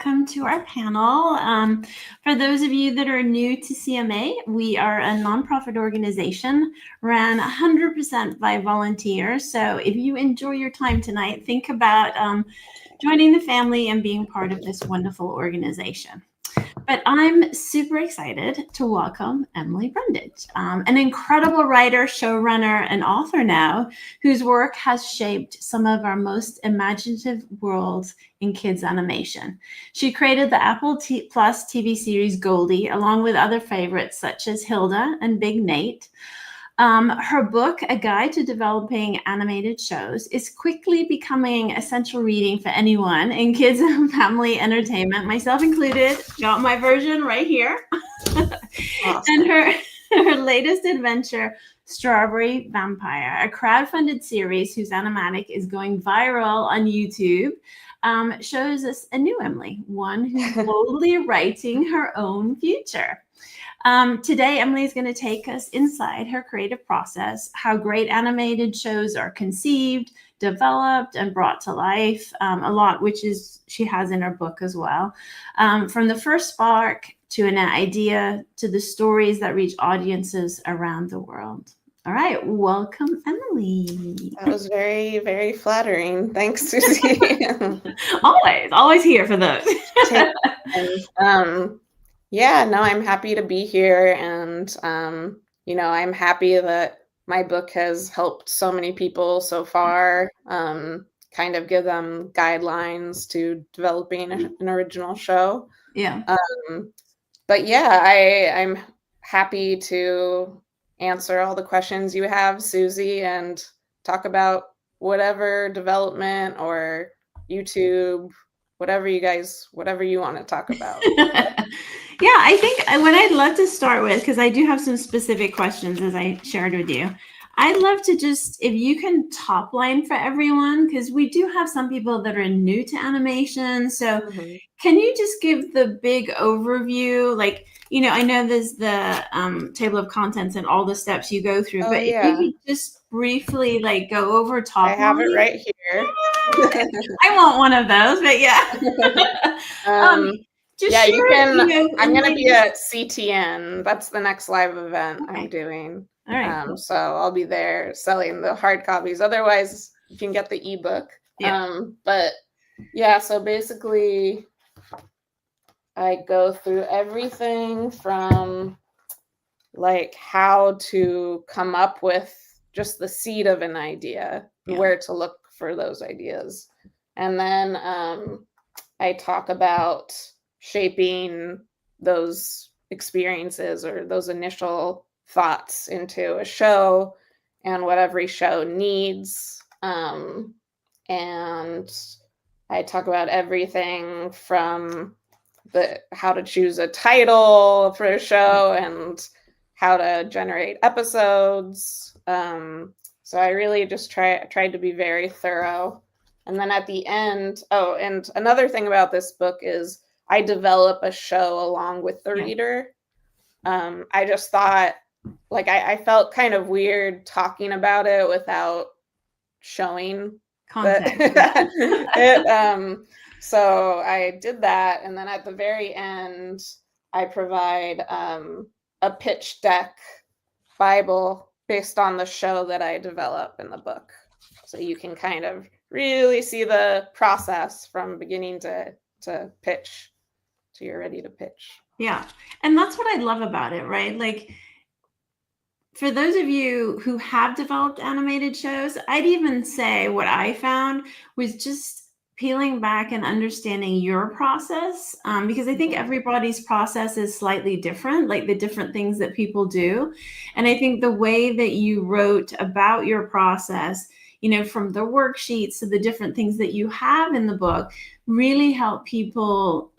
welcome to our panel. For those of you that are new to CMA, we are a nonprofit organization ran 100% by volunteers. So if you enjoy your time tonight, think about joining the family and being part of this wonderful organization. But I'm super excited to welcome Emily Brundige, an incredible writer, showrunner, and author now, whose work has shaped some of our most imaginative worlds in kids animation. She created the Apple Plus TV series Goldie, along with other favorites such as Hilda and Big Nate. Her book, A Guide to Developing Animated Shows, is quickly becoming essential reading for anyone in kids and family entertainment, myself included. Got my version right here. Awesome. And her latest adventure, Strawberry Vampire, a crowdfunded series whose animatic is going viral on YouTube, shows us a new Emily, one who's boldly writing her own future. Today, Emily is going to take us inside her creative process, how great animated shows are conceived, developed, and brought to life, a lot, which is she has in her book as well. From the first spark to an idea to the stories that reach audiences around the world. All right, welcome, Emily. That was very, very flattering. Thanks, Susie. always here for those. Yeah, no, I'm happy to be here. And, I'm happy that my book has helped so many people so far, kind of give them guidelines to developing an original show. Yeah. But yeah, I'm happy to answer all the questions you have, Susie, and talk about whatever development or YouTube, whatever you want to talk about. Yeah, I think what I'd love to start with, because I do have some specific questions as I shared with you, I'd love to just, if you can top line for everyone, because we do have some people that are new to animation. So can you just give the big overview? Like, I know there's the table of contents and all the steps you go through, but if you could just briefly go over top line. I have it right here. I want one of those, but yeah. You can. I'm going to be at CTN. That's the next live event I'm doing. All right. Cool. So I'll be there selling the hard copies. Otherwise, you can get the ebook. Yeah. So basically, I go through everything from how to come up with just the seed of an idea, where to look for those ideas, and then I talk about shaping those experiences or those initial thoughts into a show and what every show needs. And I talk about everything from how to choose a title for a show and how to generate episodes. So I really just tried to be very thorough. And then at the end, and another thing about this book is I develop a show along with the reader. I just thought, I felt kind of weird talking about it without showing context. So I did that. And then at the very end, I provide a pitch deck Bible based on the show that I develop in the book. So you can kind of really see the process from beginning to pitch till you're ready to pitch. Yeah. And that's what I love about it, right? For those of you who have developed animated shows, I'd even say what I found was just peeling back and understanding your process, because I think everybody's process is slightly different, the different things that people do. And I think the way that you wrote about your process, from the worksheets to the different things that you have in the book, really help people,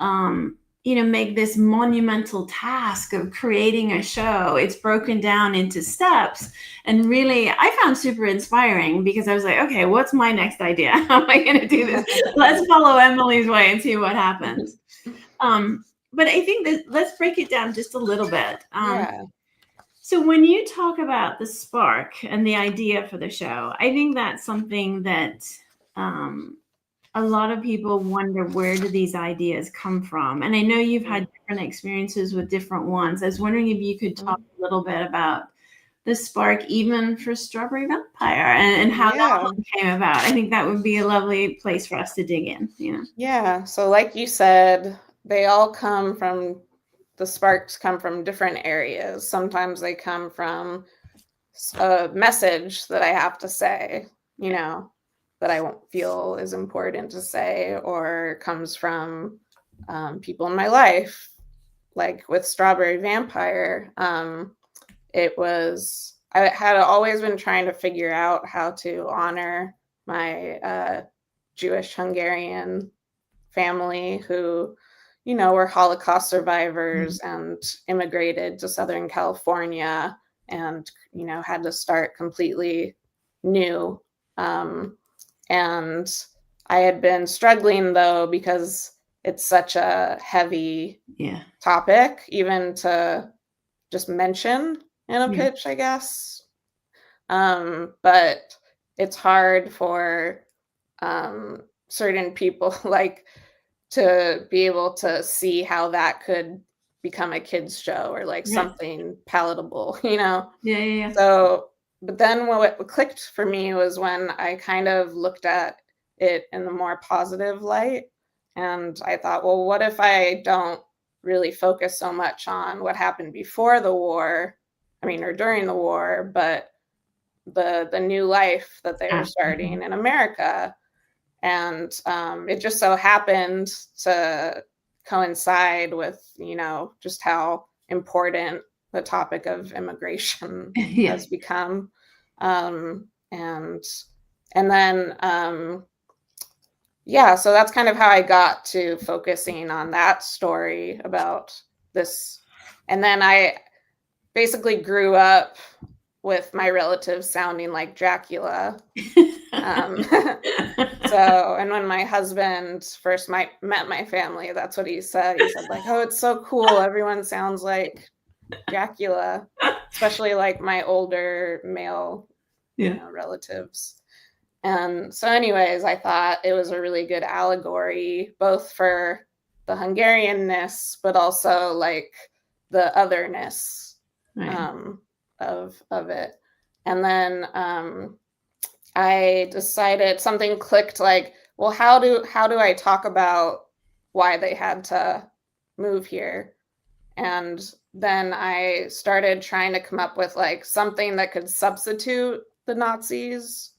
make this monumental task of creating a show. It's broken down into steps. And really, I found super inspiring because I was like, okay, what's my next idea? How am I going to do this? Let's follow Emily's way and see what happens. But I think that let's break it down just a little bit. So when you talk about the spark and the idea for the show, I think that's something that a lot of people wonder, where do these ideas come from? And I know you've had different experiences with different ones. I was wondering if you could talk a little bit about the spark even for Strawberry Vampire and how that one came about. I think that would be a lovely place for us to dig in. Yeah. So like you said, they all come from, the sparks come from different areas. Sometimes they come from a message that I have to say, that I won't feel is important to say, or comes from people in my life. Like with Strawberry Vampire, I had always been trying to figure out how to honor my Jewish Hungarian family who, were Holocaust survivors and immigrated to Southern California and, had to start completely new. And I had been struggling, though, because it's such a heavy topic, even to just mention in a pitch, I guess. But it's hard for certain people like to be able to see how that could become a kid's show or like something palatable, So, but then what clicked for me was when I kind of looked at it in the more positive light. And I thought, well, what if I don't really focus so much on what happened before the war, or during the war, but the new life that they were starting in America. And it just so happened to coincide with, just how important the topic of immigration has become. And then, so that's kind of how I got to focusing on that story about this. And then I basically grew up with my relatives sounding like Dracula. And when my husband first met my family, that's what he said. He said, like, oh, it's so cool. Everyone sounds like Dracula, especially like my older male relatives. And so anyways, I thought it was a really good allegory, both for the Hungarianness, but also like the otherness of it. And then I decided, something clicked, like, well, how do I talk about why they had to move here? And then I started trying to come up with like something that could substitute the Nazis.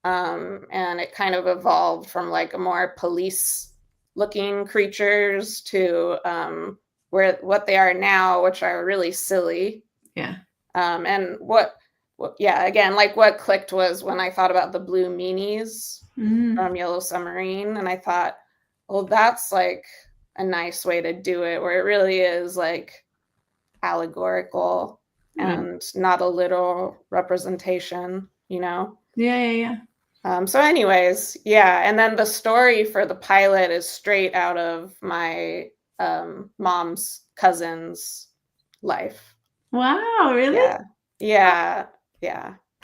And it kind of evolved from like a more police looking creatures to what they are now, which are really silly. And again, like what clicked was when I thought about the blue meanies from Yellow Submarine. And I thought, well, that's like a nice way to do it, where it really is like allegorical and not a literal representation, So anyways, and then the story for the pilot is straight out of my mom's cousin's life. Wow, really? Yeah.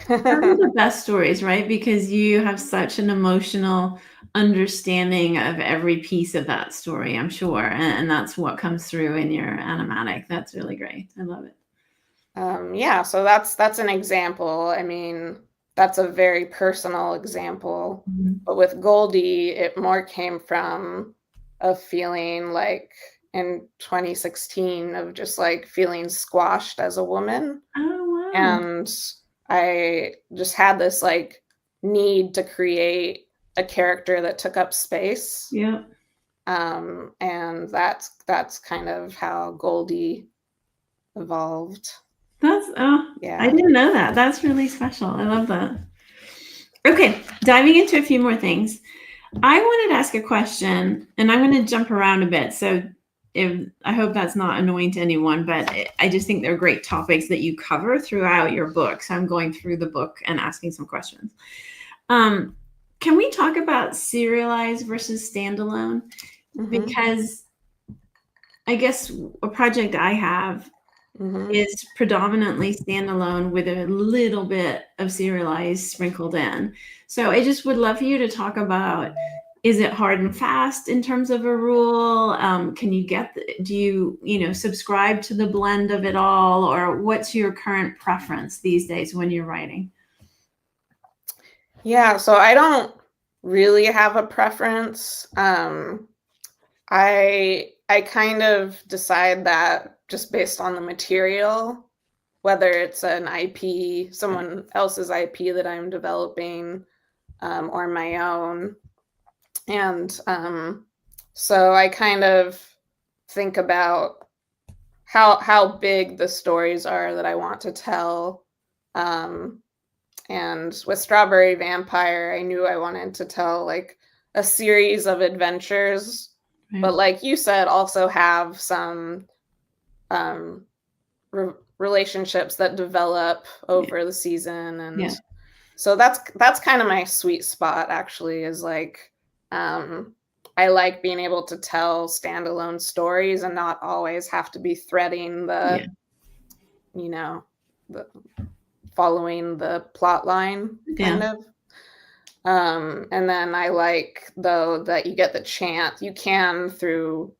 Those are the best stories, right? Because you have such an emotional understanding of every piece of that story, I'm sure. And that's what comes through in your animatic. That's really great. I love it. So that's an example. That's a very personal example. But with Goldie, it more came from a feeling like in 2016 of just like feeling squashed as a woman. Oh, wow. And I just had this like need to create a character that took up space. And that's kind of how Goldie evolved. I didn't know that. That's really special. I love that. Okay, diving into a few more things. I wanted to ask a question, and I'm going to jump around a bit. So I hope that's not annoying to anyone, but I just think they're great topics that you cover throughout your book. So I'm going through the book and asking some questions. Can we talk about serialized versus standalone? Because I guess a project I have is predominantly standalone with a little bit of serialized sprinkled in. So I just would love for you to talk about, is it hard and fast in terms of a rule? Can you do you subscribe to the blend of it all, or what's your current preference these days when you're writing? Yeah, so I don't really have a preference. I kind of decide that just based on the material, whether it's an IP, someone else's IP that I'm developing, or my own. And so I kind of think about how big the stories are that I want to tell. And with Strawberry Vampire, I knew I wanted to tell like a series of adventures, but like you said, also have some relationships that develop over the season. And so that's kind of my sweet spot, actually, is like I like being able to tell standalone stories and not always have to be threading the the following the plot line kind of. And then I like, though, that you get the chance, you can, through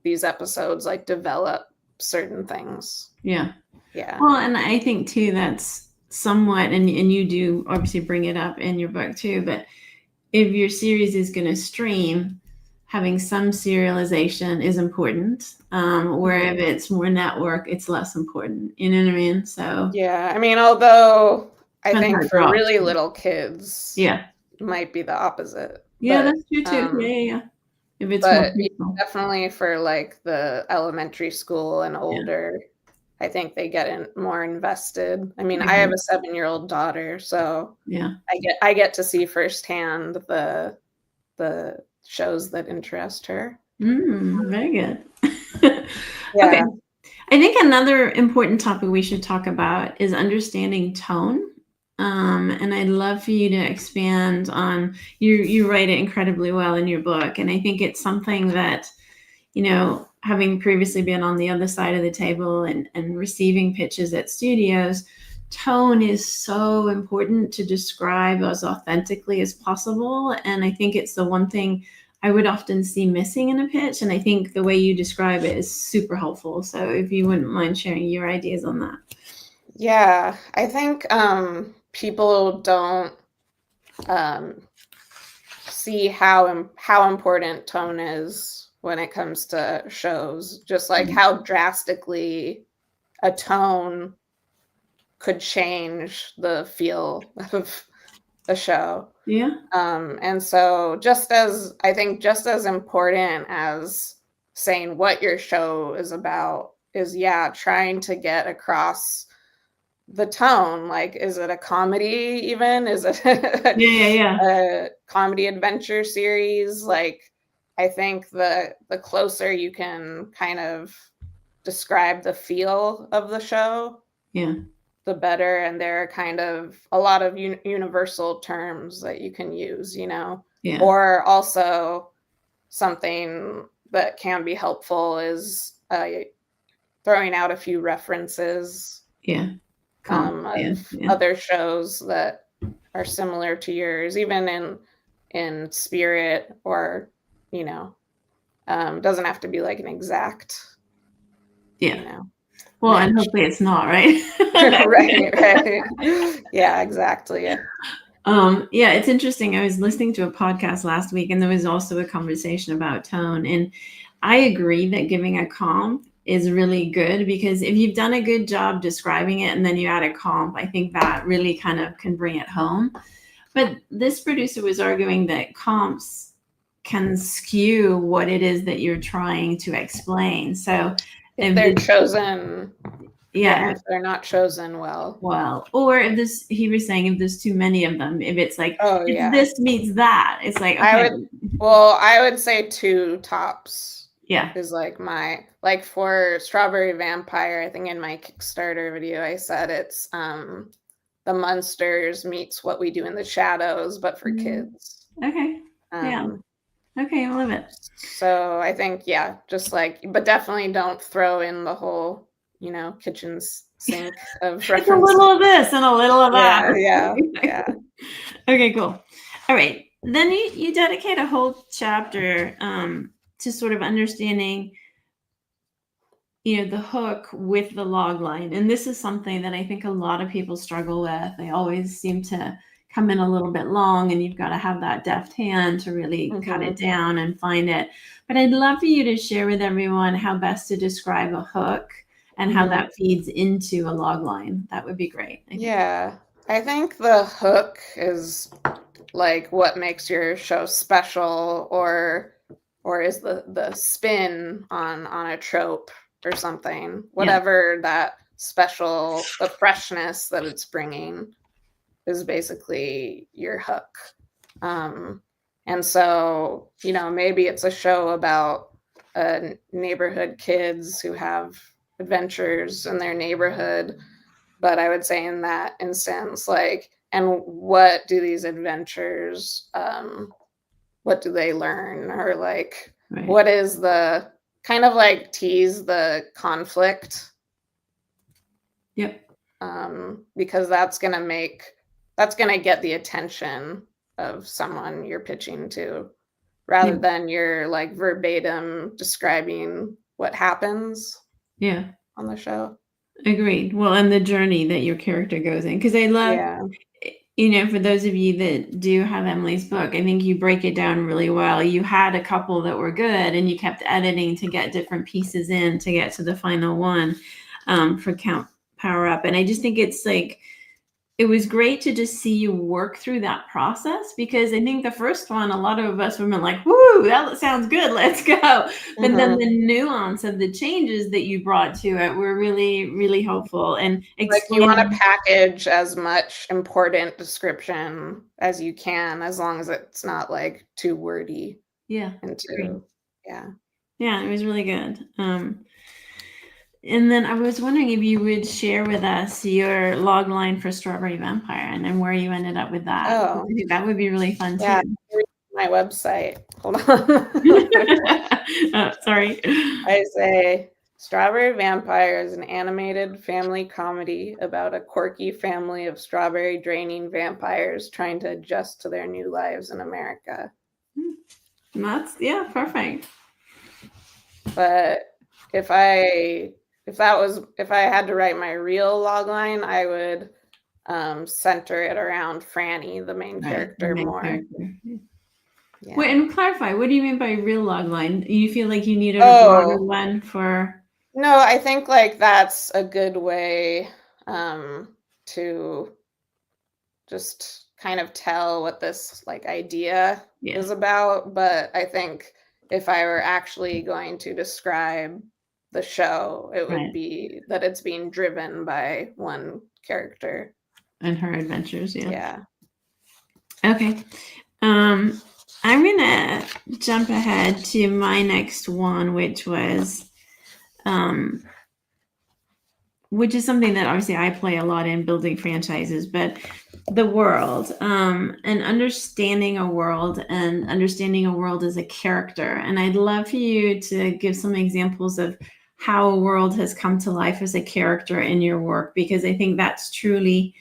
these episodes, like develop certain things. Yeah. Yeah. Well, and I think too, that's somewhat, and you do obviously bring it up in your book too, but if your series is going to stream, having some serialization is important. Where if it's more network, it's less important. You know what I mean? So yeah, I mean, although I think for really little kids, might be the opposite. Yeah, that's true too. Yeah. If it's but definitely for like the elementary school and older, I think they get more invested. I mean, I have a 7-year-old daughter, so I get to see firsthand the shows that interest her. Very good. Okay. I think another important topic we should talk about is understanding tone. And I'd love for you to expand on, you write it incredibly well in your book. And I think it's something that, having previously been on the other side of the table and receiving pitches at studios, tone is so important to describe as authentically as possible. And I think it's the one thing I would often see missing in a pitch. And I think the way you describe it is super helpful. So if you wouldn't mind sharing your ideas on that. Yeah, I think people don't see how important tone is when it comes to shows, just like how drastically a tone could change the feel of the show. Yeah. And so just as important as saying what your show is about is trying to get across the tone. Like, is it a comedy even? Is it a comedy adventure series? Like, I think the closer you can kind of describe the feel of the show, the better. And there are kind of a lot of universal terms that you can use, or also something that can be helpful is throwing out a few references of other shows that are similar to yours, even in spirit, or doesn't have to be like an exact well match. And hopefully it's not, right? right. Yeah, exactly. It's interesting. I was listening to a podcast last week, and there was also a conversation about tone, and I agree that giving a comp is really good, because if you've done a good job describing it and then you add a comp, I think that really kind of can bring it home. But this producer was arguing that comps can skew what it is that you're trying to explain. So if they're chosen, if they're not chosen well, or if he was saying, if there's too many of them, if it's like, this meets that, it's like, okay. I would say 2 tops. Is like for Strawberry Vampire, I think in my Kickstarter video, I said it's the Munsters meets What We Do in the Shadows, but for kids. Okay. Okay, I love it. So I think, just like, but definitely don't throw in the whole, kitchen sink of references. It's a little of this and a little of that. Yeah. Okay, cool. All right. then you dedicate a whole chapter to sort of understanding, the hook with the log line. And this is something that I think a lot of people struggle with. They always seem to come in a little bit long, and you've got to have that deft hand to really cut it down and find it. But I'd love for you to share with everyone how best to describe a hook and how that feeds into a log line. That would be great. I think the hook is like what makes your show special, or is the spin on a trope or something, whatever that special, the freshness that it's bringing is basically your hook. And so, maybe it's a show about neighborhood kids who have adventures in their neighborhood, but I would say in that instance, like, and what do these adventures, what do they learn, or like, what is the kind of like tease the conflict? Because that's going to get the attention of someone you're pitching to, rather than you're like verbatim describing what happens on the show. Agreed. Well, and the journey that your character goes in, because I love, for those of you that do have Emily's book, I think you break it down really well. You had a couple that were good, and you kept editing to get different pieces in to get to the final one for Count Power Up. And I just think it's like, it was great to just see you work through that process, because I think the first one, a lot of us women like, woo, that sounds good, let's go. But then the nuance of the changes that you brought to it were really, really helpful. And like, you want to package as much important description as you can, as long as it's not like too wordy. Yeah, it was really good. And then I was wondering if you would share with us your log line for Strawberry Vampire, and then where you ended up with that. I think that would be really fun too. My website. Hold on. Sorry. I say Strawberry Vampire is an animated family comedy about a quirky family of strawberry draining vampires trying to adjust to their new lives in America. That's perfect. But if I had to write my real logline, I would center it around Franny, the main character, more. Yeah. Wait, and clarify, what do you mean by real logline? You feel like you needed a broader one for? No, I think like that's a good way to just kind of tell what this like idea is about. But I think if I were actually going to describe the show, it would be that it's being driven by one character and her adventures. Yeah. Okay. I'm gonna jump ahead to my next one, which was which is something that obviously I play a lot in, building franchises, but the world, and understanding a world as a character. And I'd love for you to give some examples of how a world has come to life as a character in your work, because I think that's truly,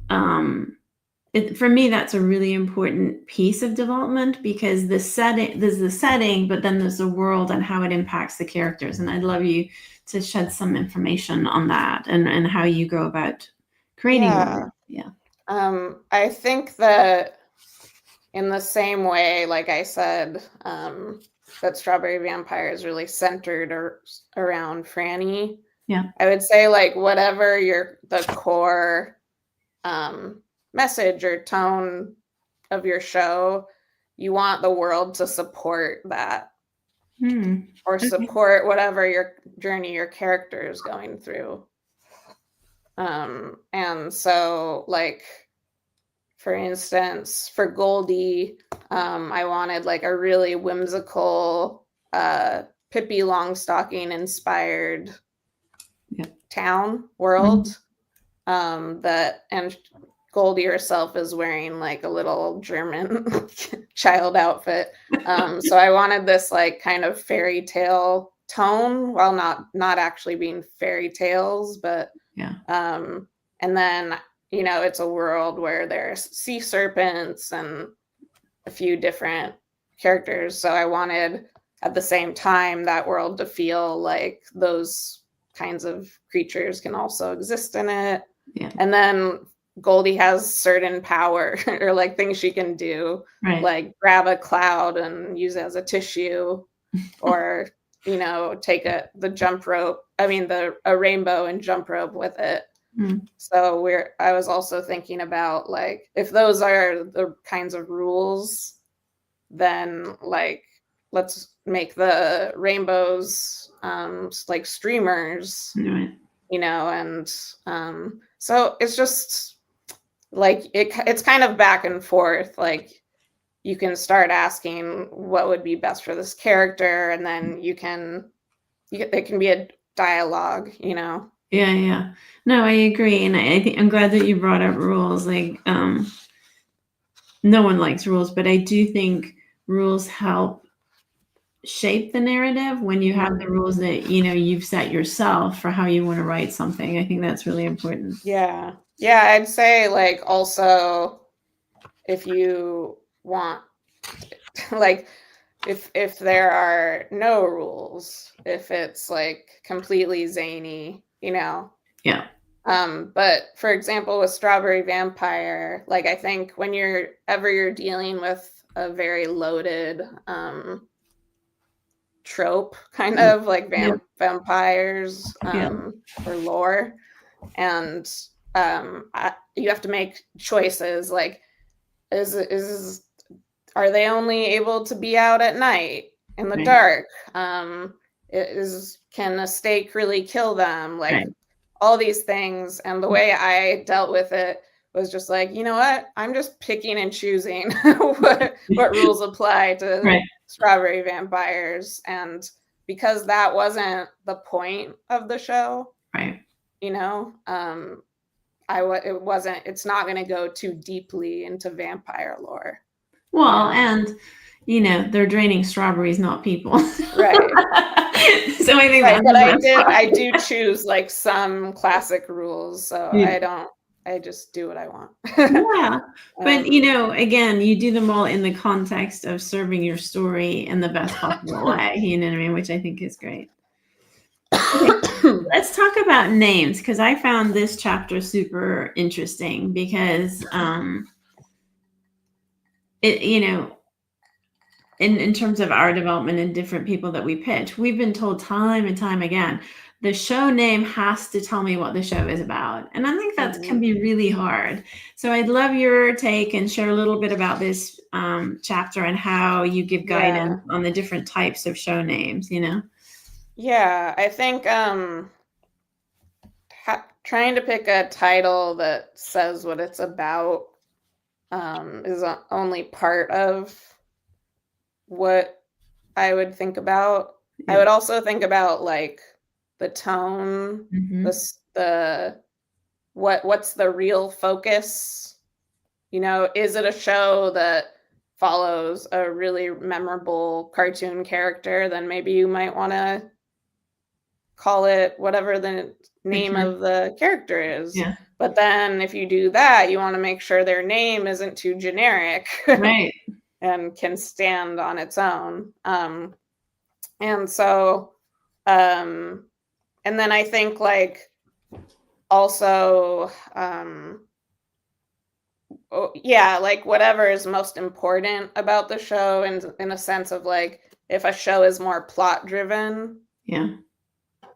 for me, that's a really important piece of development, because there's the setting, but then there's the world and how it impacts the characters. And I'd love you to shed some information on that and how you go about creating one. I think that in the same way, like I said, that Strawberry Vampire is really centered around Franny. I would say like whatever the core message or tone of your show, you want the world to support that, or support whatever your journey your character is going through. And so, like, for instance, for Goldie, I wanted like a really whimsical Pippi Longstocking inspired town world, and Goldie herself is wearing like a little German child outfit. So I wanted this like kind of fairy tale tone, while not actually being fairy tales, but and then it's a world where there's sea serpents and a few different characters. So I wanted at the same time that world to feel like those kinds of creatures can also exist in it. Yeah. And then Goldie has certain power or like things she can do, Right. like grab a cloud and use it as a tissue, or take a rainbow and jump rope with it. So I was also thinking about like, if those are the kinds of rules, then like let's make the rainbows like streamers, Right. and so it's just like it's kind of back and forth. Like you can start asking what would be best for this character, and then there can be a dialogue, Yeah. No, I agree. And I think I'm glad that you brought up rules. Like, no one likes rules, but I do think rules help shape the narrative when you have the rules that, you've set yourself for how you want to write something. I think that's really important. Yeah. I'd say like also if you want like if there are no rules, if it's like completely zany, Yeah. But for example, with Strawberry Vampire, like I think when you're dealing with a very loaded trope, kind of like vampires or lore, and you have to make choices like are they only able to be out at night in the dark? Can a stake really kill them? Like all these things. And the way I dealt with it was just like, you know what? I'm just picking and choosing what rules apply to Strawberry Vampires. And because that wasn't the point of the show, it's not going to go too deeply into vampire lore. Well, and they're draining strawberries, not people. Right. So I think but I do choose like some classic rules. So I just do what I want. Yeah. But again, you do them all in the context of serving your story in the best possible way, you know what I mean? Which I think is great. Okay. Let's talk about names, because I found this chapter super interesting because in terms of our development and different people that we pitch, we've been told time and time again, the show name has to tell me what the show is about. And I think that can be really hard. So I'd love your take and share a little bit about this chapter and how you give guidance on the different types of show names, Yeah, I think trying to pick a title that says what it's about is only part of what I would think about. I would also think about like the tone, what's the real focus? Is it a show that follows a really memorable cartoon character? Then maybe you might want to call it whatever the name of the character is. Yeah. But then if you do that, you want to make sure their name isn't too generic. Right. And can stand on its own. And so, and then I think like also, like whatever is most important about the show, and in a sense of like, if a show is more plot driven,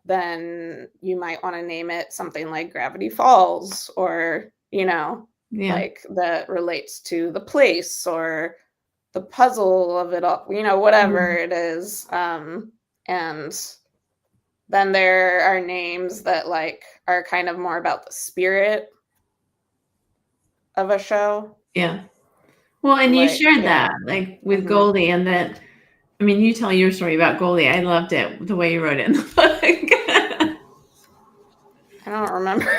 then you might want to name it something like Gravity Falls, or, like that relates to the place or the puzzle of it all, whatever it is. And then there are names that like are kind of more about the spirit of a show. Yeah. Well, and you shared that like with Goldie, and that, I mean, you tell your story about Goldie. I loved it, the way you wrote it in the book. I don't remember.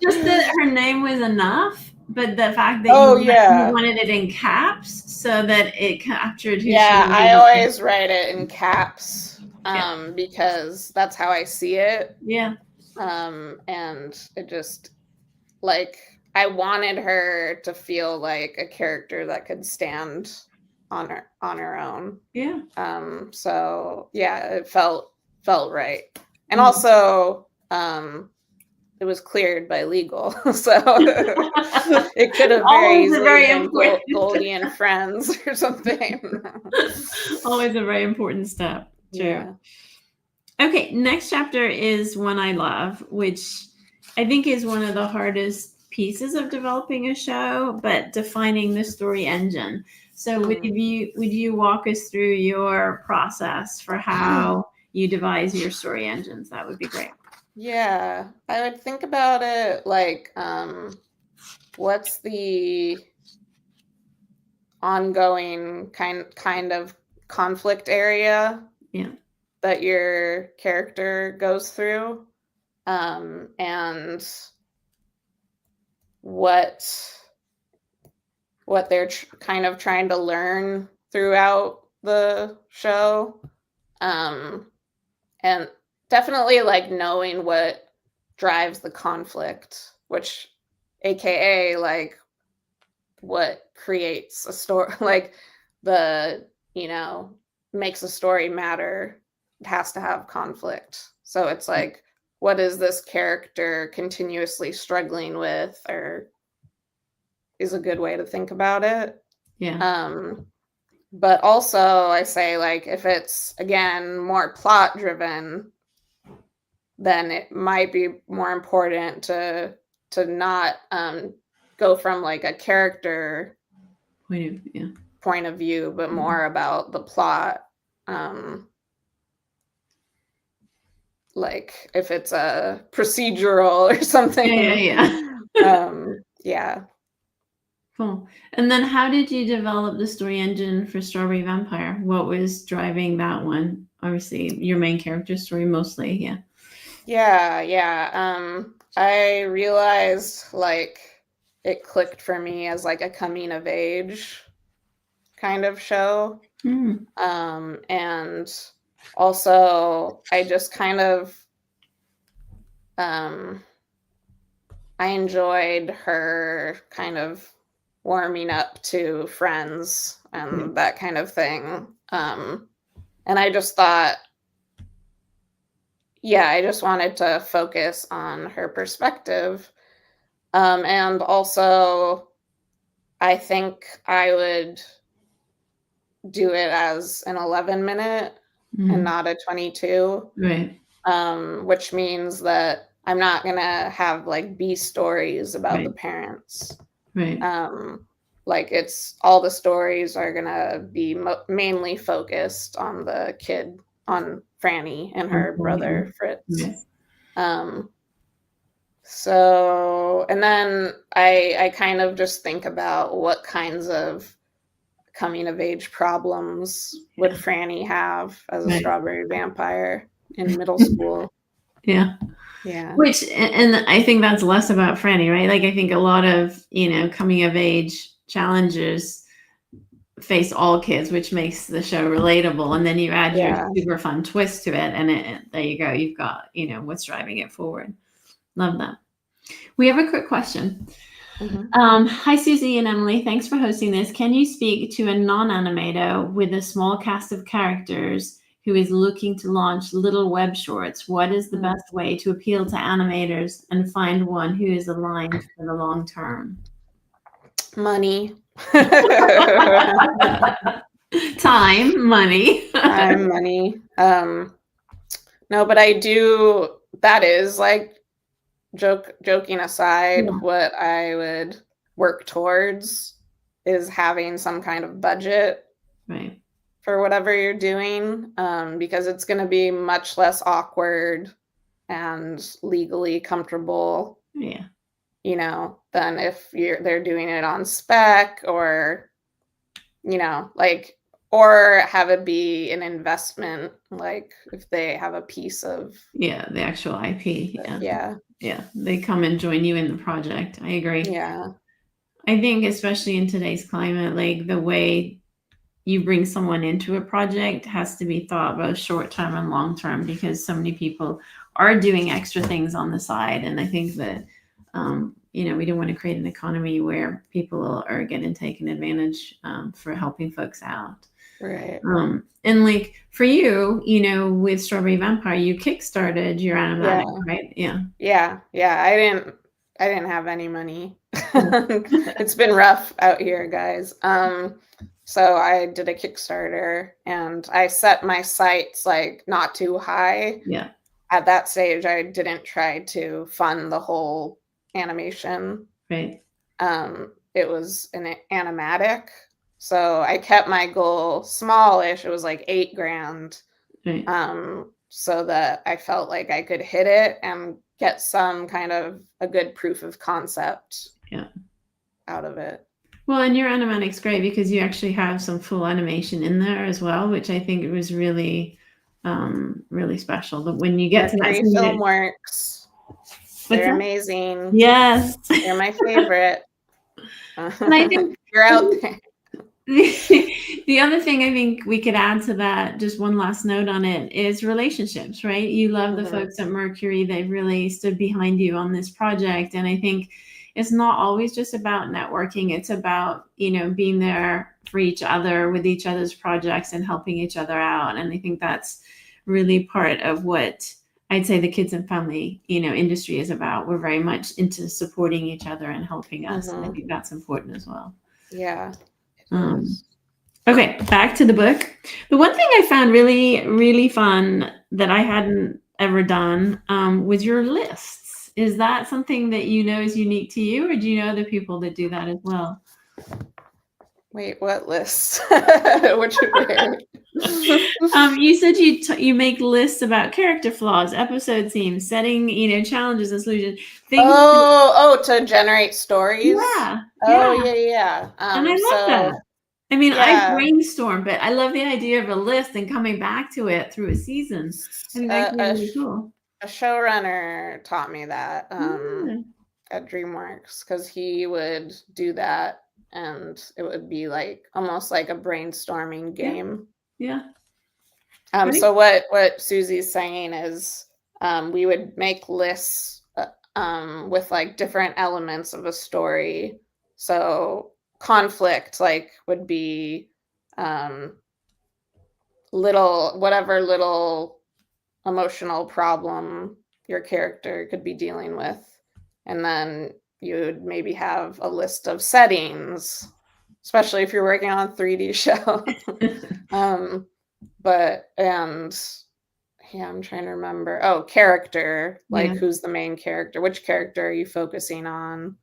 Just that her name was enough. But the fact that you wanted it in caps so that it captured who she was. I always write it in caps because that's how I see it. Yeah. And it just like I wanted her to feel like a character that could stand on her own. Yeah. So yeah, it felt right. And Mm. also it was cleared by legal. So it could have very Always a easily very been important Goldie and Friends or something. Always a very important step. True. Yeah. Okay, next chapter is One I Love, which I think is one of the hardest pieces of developing a show, but defining the story engine. So would you walk us through your process for how you devise your story engines? That would be great. Yeah, I would think about it like, what's the ongoing kind of conflict area that your character goes through, and what they're kind of trying to learn throughout the show, and definitely like knowing what drives the conflict, which aka like what creates a story, like the makes a story matter. It has to have conflict. So it's like, what is this character continuously struggling with, or is a good way to think about it. But also I say, like, if it's again more plot driven, then it might be more important to not go from like a character point of view, but more about the plot. Like if it's a procedural or something. Yeah. Cool. And then how did you develop the story engine for Strawberry Vampire? What was driving that one? Obviously, your main character story mostly, Yeah. I realized like it clicked for me as like a coming of age kind of show. And also I just kind of I enjoyed her kind of warming up to friends and that kind of thing. And I just thought, I just wanted to focus on her perspective. And also, I think I would do it as an 11-minute and not a 22. Right. Which means that I'm not going to have like B stories about the parents. Right. Like it's all the stories are going to be mainly focused on the kid, on Franny and her brother Fritz. So, and then I kind of just think about what kinds of coming of age problems would Franny have as a strawberry vampire in middle school. Yeah. Which, and I think that's less about Franny, right? Like I think a lot of, coming of age challenges face all kids, which makes the show relatable. And then you add your super fun twist to it, and there you go. You've got, what's driving it forward. Love that. We have a quick question. Hi, Susie and Emily. Thanks for hosting this. Can you speak to a non-animator with a small cast of characters who is looking to launch little web shorts? What is the best way to appeal to animators and find one who is aligned for the long term? Money. Time, money. Time, money. No, but I do, that is like, joking aside, what I would work towards is having some kind of budget for whatever you're doing, because it's going to be much less awkward and legally comfortable, than if they're doing it on spec, or like, or have it be an investment, like if they have a piece of the actual IP. They come and join you in the project. I agree. I think especially in today's climate, like the way you bring someone into a project has to be thought both short term and long term, because so many people are doing extra things on the side. And I think that we don't want to create an economy where people are getting taken advantage for helping folks out. Right. And like for you, with Strawberry Vampire, you kickstarted your animatic, right? Yeah. Yeah. I didn't have any money. It's been rough out here, guys. So I did a Kickstarter and I set my sights like not too high. Yeah. At that stage, I didn't try to fund the whole animation. Right. It was an animatic. So I kept my goal smallish. It was like $8,000. Right. So that I felt like I could hit it and get some kind of a good proof of concept out of it. Well, and your animatic's great because you actually have some full animation in there as well, which I think was really, really special. But when you get to that Film Works, they're amazing. Yes, they're my favorite. And I think you're out there. The other thing I think we could add to that, just one last note on it, is relationships, right? You love the folks at Mercury. They've really stood behind you on this project. And I think it's not always just about networking. It's about, being there for each other with each other's projects and helping each other out. And I think that's really part of what I'd say the kids and family, industry is about. We're very much into supporting each other and helping us. And I think that's important as well. Yeah. Okay, back to the book. The one thing I found really, really fun that I hadn't ever done was your lists. Is that something that is unique to you, or do you know other people that do that as well? Wait, what lists? Which you said you make lists about character flaws, episode themes, setting, challenges and solutions. To generate stories. Yeah. Yeah. And I love that. I mean, I brainstorm, but I love the idea of a list and coming back to it through a season. I think that's really cool. A showrunner taught me that at DreamWorks, because he would do that, and it would be like almost like a brainstorming game. Yeah. So what Susie's saying is we would make lists with like different elements of a story. So conflict would be whatever little emotional problem your character could be dealing with, and then you would maybe have a list of settings, especially if you're working on a 3D show. I'm trying to remember. Character, who's the main character, which character are you focusing on,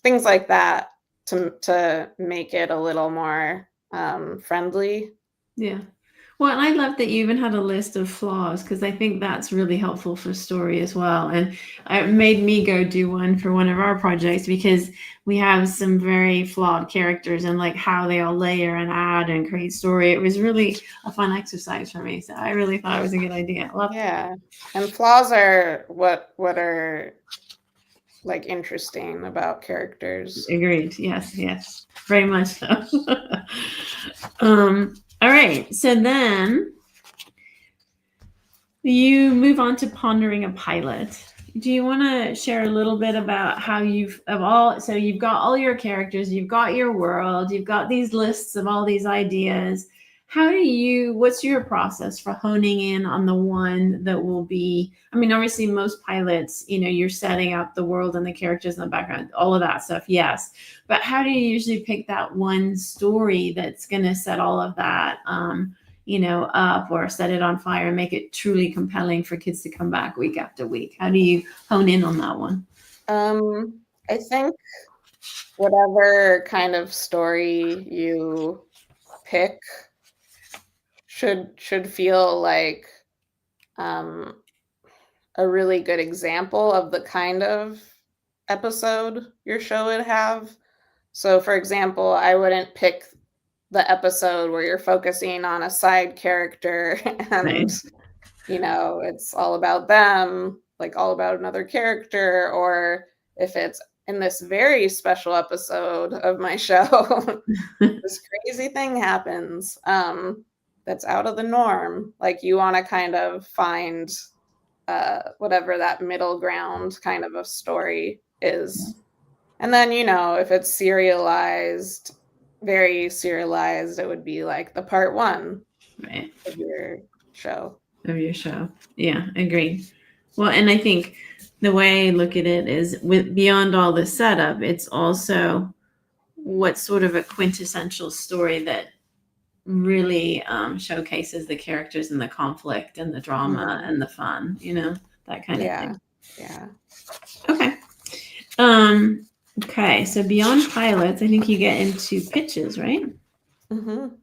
things like that to make it a little more friendly. Yeah. Well, and I love that you even had a list of flaws, because I think that's really helpful for story as well. And it made me go do one for one of our projects, because we have some very flawed characters and like how they all layer and add and create story. It was really a fun exercise for me. So I really thought it was a good idea. And flaws are what are like interesting about characters. Agreed. Yes. Very much so. All right. So then you move on to pondering a pilot. Do you want to share a little bit about how you've got all your characters, you've got your world, you've got these lists of all these ideas. What's your process for honing in on the one that will be, obviously most pilots, you're setting up the world and the characters in the background, all of that stuff. Yes. But how do you usually pick that one story that's going to set all of that, up, or set it on fire and make it truly compelling for kids to come back week after week? How do you hone in on that one? I think whatever kind of story you pick should feel like a really good example of the kind of episode your show would have. So, for example, I wouldn't pick the episode where you're focusing on a side character and, it's all about them, like all about another character, or if it's in this very special episode of my show, this crazy thing happens. That's out of the norm. Like, you want to kind of find whatever that middle ground kind of a story is. And then, if it's serialized, very serialized, it would be like the part 1 right. of your show. Yeah, agreed. Well, and I think the way I look at it is with beyond all the setup, it's also what sort of a quintessential story that really showcases the characters and the conflict and the drama and the fun, that kind of thing. Yeah. Okay. Okay. So beyond pilots, I think you get into pitches, right? Mm-hmm.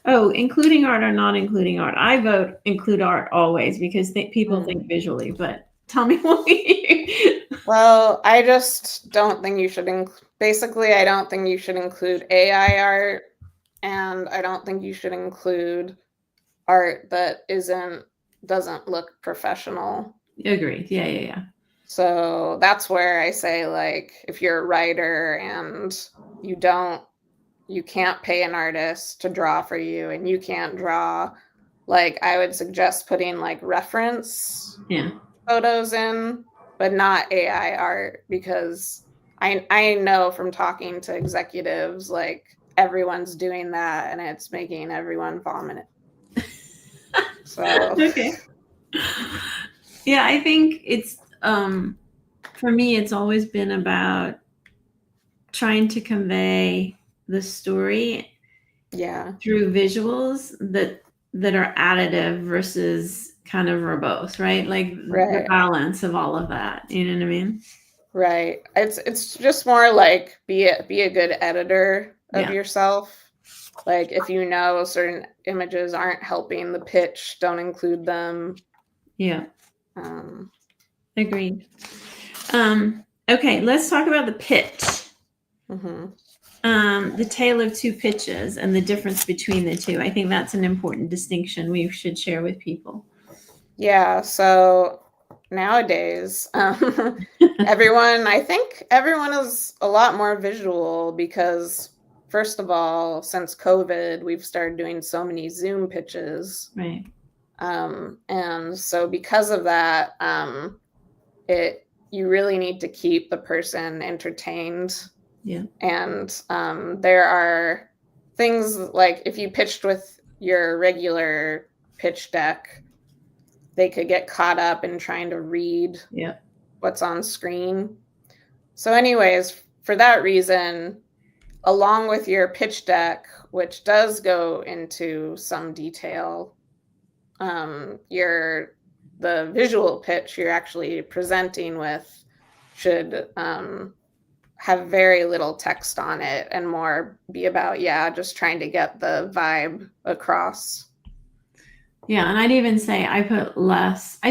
Oh, including art or not including art. I vote include art always because people think visually, but tell me why. Well, I just don't think you should basically, I don't think you should include AI art, and I don't think you should include art that doesn't look professional. Agreed. Yeah. So that's where I say, like, if you're a writer and you can't pay an artist to draw for you and you can't draw, like, I would suggest putting like reference photos in, but not AI art, because I know from talking to executives, like, everyone's doing that and it's making everyone vomit. So okay. Yeah, I think it's for me it's always been about trying to convey the story through visuals that are additive versus kind of verbose, right? Like the balance of all of that. You know what I mean? Right. It's just more like be a good editor of yourself. Like, if certain images aren't helping the pitch, don't include them. Yeah. Agreed. Okay, let's talk about the pitch. The tale of two pitches and the difference between the two. I think that's an important distinction we should share with people. Yeah, so nowadays, I think everyone is a lot more visual because, first of all, since COVID, we've started doing so many Zoom pitches. Right. And so because of that, you really need to keep the person entertained. Yeah. And there are things like, if you pitched with your regular pitch deck, they could get caught up in trying to read what's on screen. So anyways, for that reason, along with your pitch deck, which does go into some detail, the visual pitch you're actually presenting with should have very little text on it and more be about, just trying to get the vibe across. Yeah, and I'd even say I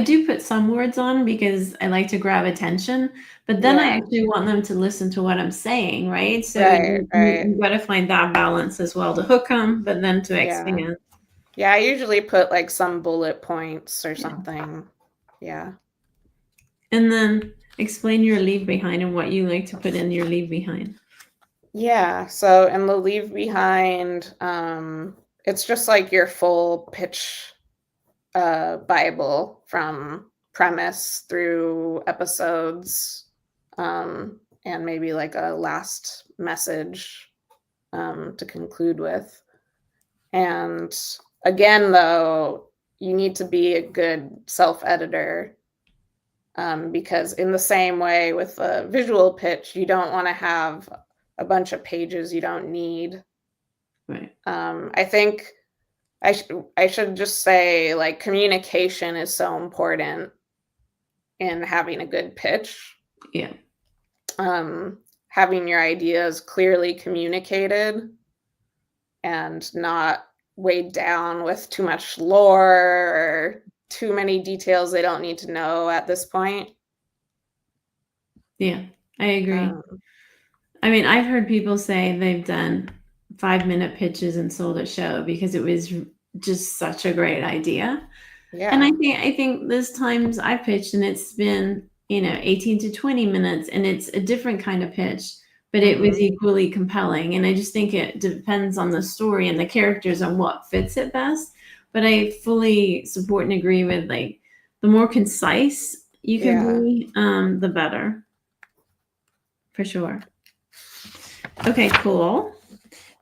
do put some words on because I like to grab attention, but then I actually want them to listen to what I'm saying, right? So you got to find that balance as well to hook them, but then to expand. Yeah, I usually put like some bullet points or something. Yeah. And then explain your leave behind and what you like to put in your leave behind. Yeah, so in the leave behind, it's just like your full pitch Bible from premise through episodes, and maybe like a last message to conclude with. And again, though, you need to be a good self-editor, because in the same way with a visual pitch, you don't want to have a bunch of pages you don't need. Right. I think I should just say, like, communication is so important in having a good pitch. Yeah. Having your ideas clearly communicated and not weighed down with too much lore or too many details they don't need to know at this point. Yeah, I agree. I mean, I've heard people say they've done 5-minute pitches and sold a show because it was just such a great idea. Yeah. And I think there's times I've pitched and it's been, 18 to 20 minutes and it's a different kind of pitch, but it was equally compelling. And I just think it depends on the story and the characters and what fits it best. But I fully support and agree with, like, the more concise you can Yeah. be, the better. For sure. Okay, cool.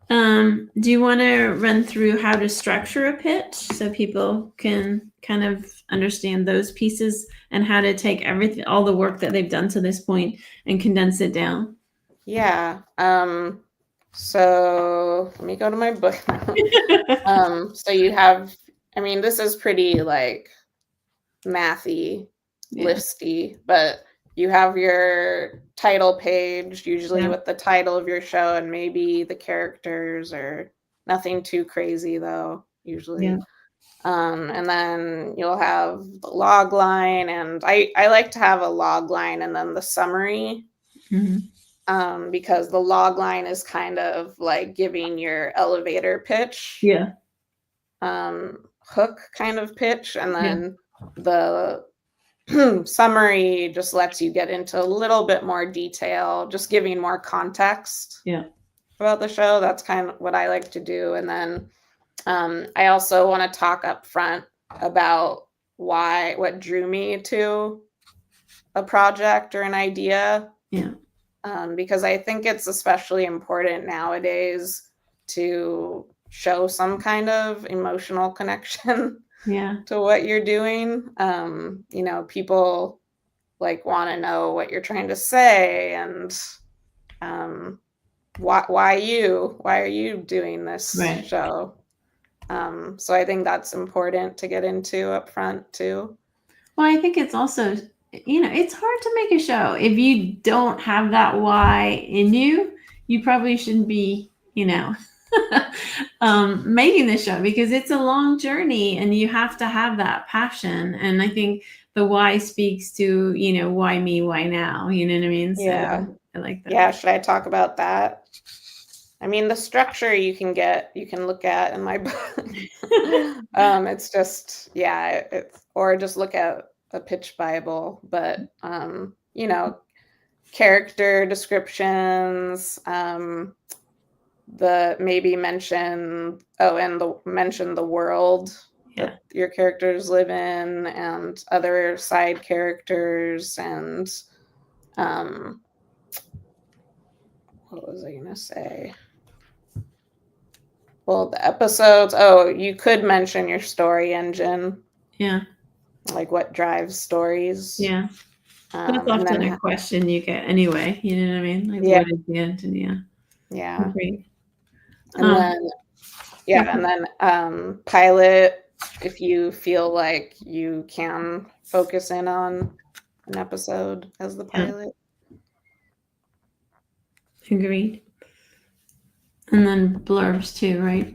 Do you want to run through how to structure a pitch so people can kind of understand those pieces and how to take everything, all the work that they've done to this point and condense it down? Yeah. So let me go to my book now. So you have, I mean, this is pretty like mathy, Yeah. listy, but you have your title page, usually Yeah. with the title of your show and maybe the characters, or nothing too crazy though, usually. Yeah. And then you'll have the log line, and I like to have a log line and then the summary, Mhm. because the log line is kind of like giving your elevator pitch, Yeah. hook kind of pitch, and Yeah. then the summary just lets you get into a little bit more detail, just giving more context Yeah. about the show. That's kind of what I like to do. And then I also want to talk up front about what drew me to a project or an idea, Yeah. because I think it's especially important nowadays to show some kind of emotional connection Yeah. to what you're doing. People like want to know what you're trying to say, and why are you doing this Right. show? So I think that's important to get into up front too. Well, I think it's also, it's hard to make a show. If you don't have that why in you, you probably shouldn't be, making the show, because it's a long journey and you have to have that passion. And I think the why speaks to, why me, why now? You know what I mean? Yeah. So I like that. Yeah, should I talk about that? I mean, the structure you can look at in my book. It's just, yeah, or just look at a pitch Bible, but character descriptions, the maybe mention mention the world Yeah. that your characters live in, and other side characters, and um what was I gonna say? Well, the episodes, oh, you could mention your story engine, Yeah. like what drives stories. Yeah. That's And often then, a question you get anyway. You know what I mean? Like, yeah, what is the end? And yeah. yeah. Great. And then, Yeah. pilot, if you feel like you can focus in on an episode as the Yeah. pilot. Agreed. And then blurbs too, right?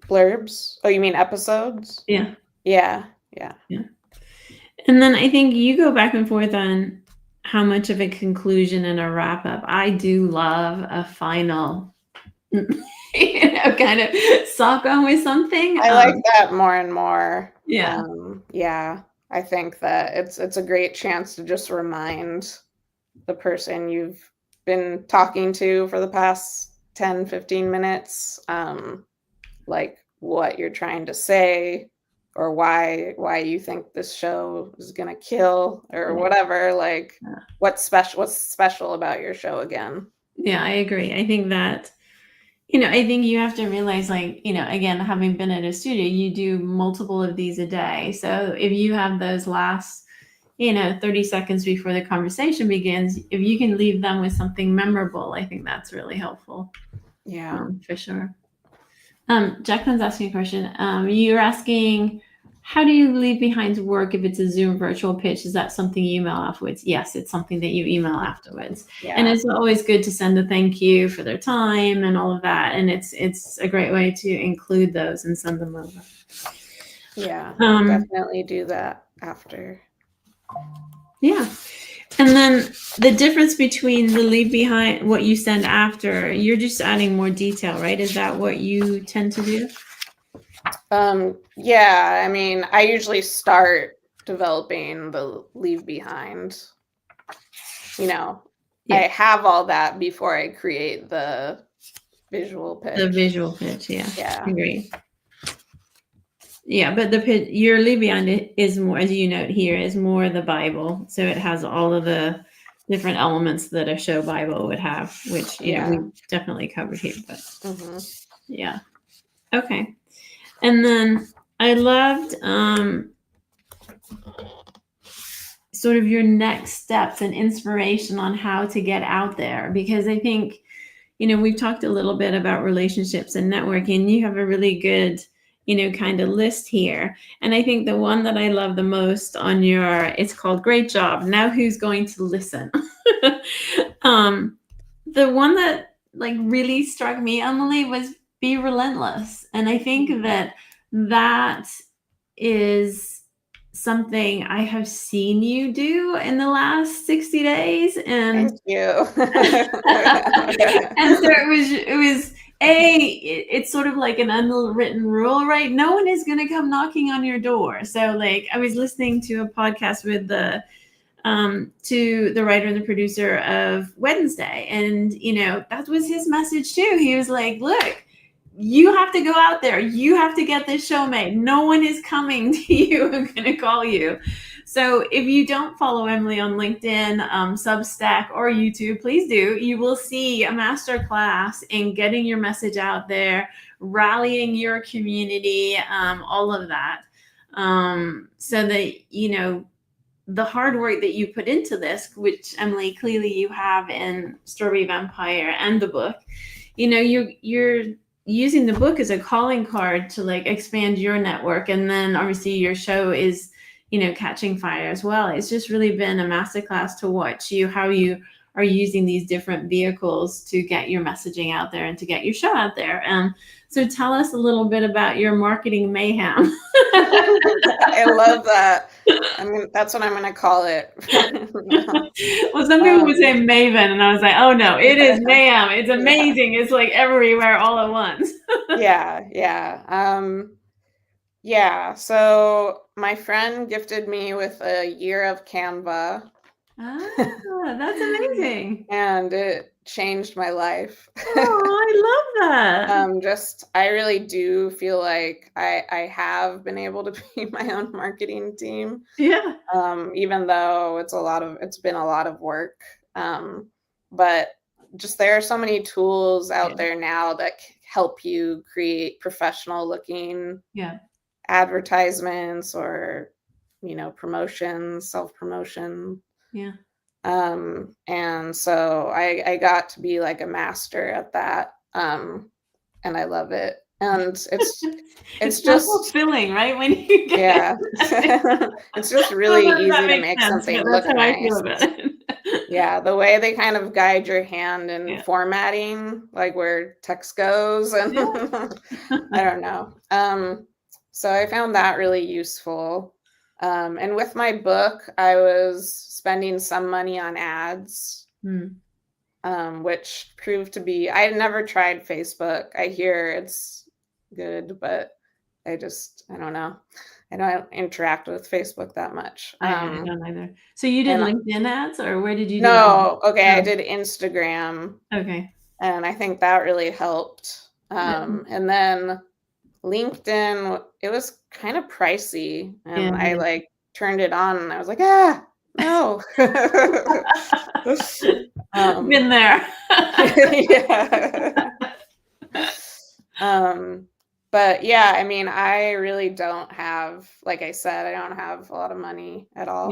Blurbs? Oh, you mean episodes? Yeah. Yeah, yeah. And then I think you go back and forth on how much of a conclusion and a wrap up. I do love a final, kind of sock on with something. I like that more and more. Yeah. Yeah, I think that it's a great chance to just remind the person you've been talking to for the past 10, 15 minutes, like what you're trying to say, or why you think this show is gonna kill, or whatever. Like, Yeah. what's special about your show again? Yeah, I agree. I think that, I think you have to realize, like, again, having been at a studio, you do multiple of these a day. So if you have those last, 30 seconds before the conversation begins, if you can leave them with something memorable, I think that's really helpful. Yeah. For sure. Jacqueline's asking a question. You're asking, how do you leave behind work if it's a Zoom virtual pitch? Is that something you email afterwards? Yes, it's something that you email afterwards. Yeah. And it's always good to send a thank you for their time and all of that. And it's a great way to include those and send them over. Yeah, definitely do that after. Yeah. And then the difference between the leave behind, what you send after, you're just adding more detail, right? Is that what you tend to do? Yeah, I mean, I usually start developing the leave behind. I have all that before I create the visual pitch. The visual pitch, yeah. Yeah. Agree. Yeah, but your Leave Behind is more, as you note here, is more the Bible. So it has all of the different elements that a show Bible would have, which we definitely covered here. But yeah, okay. And then I loved sort of your next steps and inspiration on how to get out there, because I think we've talked a little bit about relationships and networking. You have a really good kind of list here. And I think the one that I love the most on it's called Great Job. Now who's going to listen? The one that like really struck me, Emily, was be relentless. And I think that is something I have seen you do in the last 60 days. And thank you. And so it's sort of like an unwritten rule, right? No one is going to come knocking on your door. So like I was listening to a podcast with to the writer and the producer of Wednesday, and that was his message too. He was like, look, you have to go out there, you have to get this show made. No one is coming to you and going to call you. So if you don't follow Emily on LinkedIn, Substack, or YouTube, please do. You will see a masterclass in getting your message out there, rallying your community, all of that, so that the hard work that you put into this, which Emily, clearly you have in Strawberry Vampire and the book, you're using the book as a calling card to like expand your network. And then obviously your show is, catching fire as well. It's just really been a masterclass to watch how you are using these different vehicles to get your messaging out there and to get your show out there. So tell us a little bit about your marketing mayhem. I love that. I mean, that's what I'm going to call it. Well, some people would say maven, and I was like, oh no, it is mayhem. It's amazing. It's like everywhere all at once. Yeah. So my friend gifted me with a year of Canva. That's amazing. And it changed my life. Oh, I love that. I really do feel like I have been able to be my own marketing team. Yeah. Even though it's been a lot of work. But just there are so many tools out there now that help you create professional looking advertisements or promotions, self-promotion. Yeah. And so I got to be like a master at that. And I love it. And it's just fulfilling, right? When you get it's just really easy to make something look nice. Yeah, the way they kind of guide your hand in formatting, like where text goes, and I don't know. So I found that really useful. And with my book, I was spending some money on ads, which proved to be, I had never tried Facebook. I hear it's good, but I don't know. I don't interact with Facebook that much. I don't either. So you did LinkedIn ads, or where did you do No, okay, I did Instagram. Okay. And I think that really helped. And then LinkedIn, it was kind of pricey, and I like turned it on and I was like, no. Been there. But yeah, I mean, I really don't have, like I said, I don't have a lot of money at all.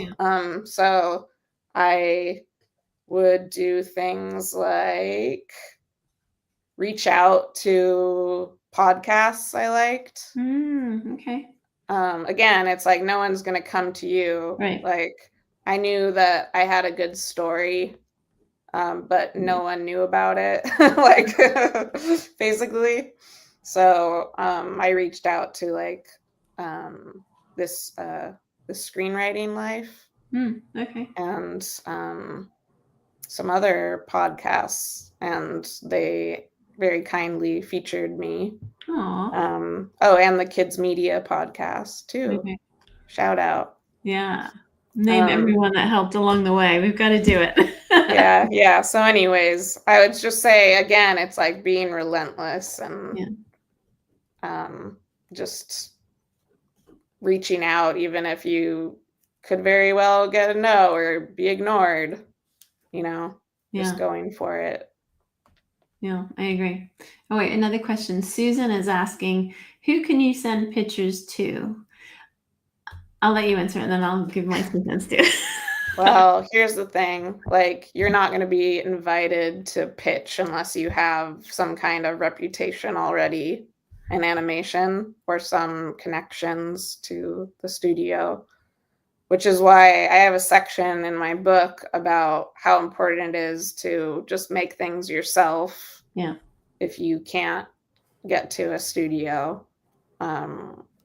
So I would do things like reach out to podcasts I liked. Okay. Again, it's like no one's going to come to you. Right. Like I knew that I had a good story, but no one knew about it, like basically. So I reached out to like this Screenwriting Life, okay, and some other podcasts, and they very kindly featured me. Aww. And the Kids Media podcast too. Okay. Shout out. Yeah. Name everyone that helped along the way. We've got to do it. Yeah. So anyways, I would just say again, it's like being relentless and just reaching out, even if you could very well get a no or be ignored, just going for it. Yeah, I agree. Oh, wait, another question. Susan is asking, who can you send pictures to? I'll let you answer and then I'll give my 2 cents too. Well, here's the thing. Like, you're not going to be invited to pitch unless you have some kind of reputation already in animation or some connections to the studio, which is why I have a section in my book about how important it is to just make things yourself. Yeah. If you can't get to a studio,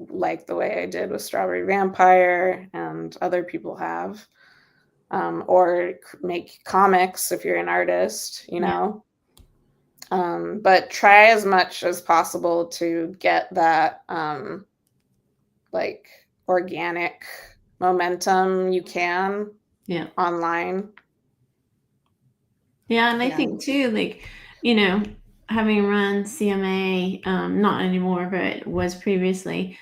like the way I did with Strawberry Vampire and other people have. Or make comics if you're an artist, but try as much as possible to get that like organic momentum you can online. Yeah, and I think too, like, having run CMA, not anymore, but was previously,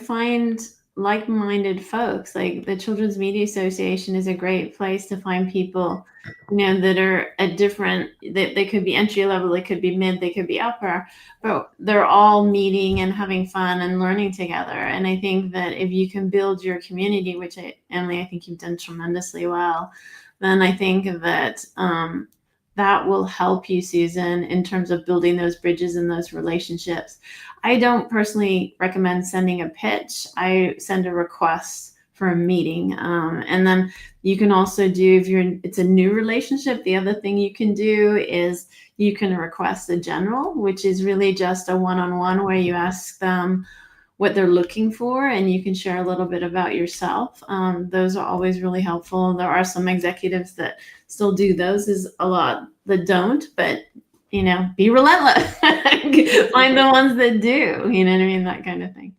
find like-minded folks. Like the Children's Media Association is a great place to find people, that are at different, that they could be entry level, they could be mid, they could be upper, but they're all meeting and having fun and learning together. And I think that if you can build your community, which Emily, I think you've done tremendously well, then I think that that will help you, Susan, in terms of building those bridges and those relationships. I don't personally recommend sending a pitch. I send a request for a meeting. And then you can also do, if it's a new relationship, the other thing you can do is you can request a general, which is really just a one-on-one where you ask them what they're looking for and you can share a little bit about yourself. Those are always really helpful. There are some executives that still do those. There's a lot that don't, but be relentless. Find the ones that do, you know what I mean? That kind of thing.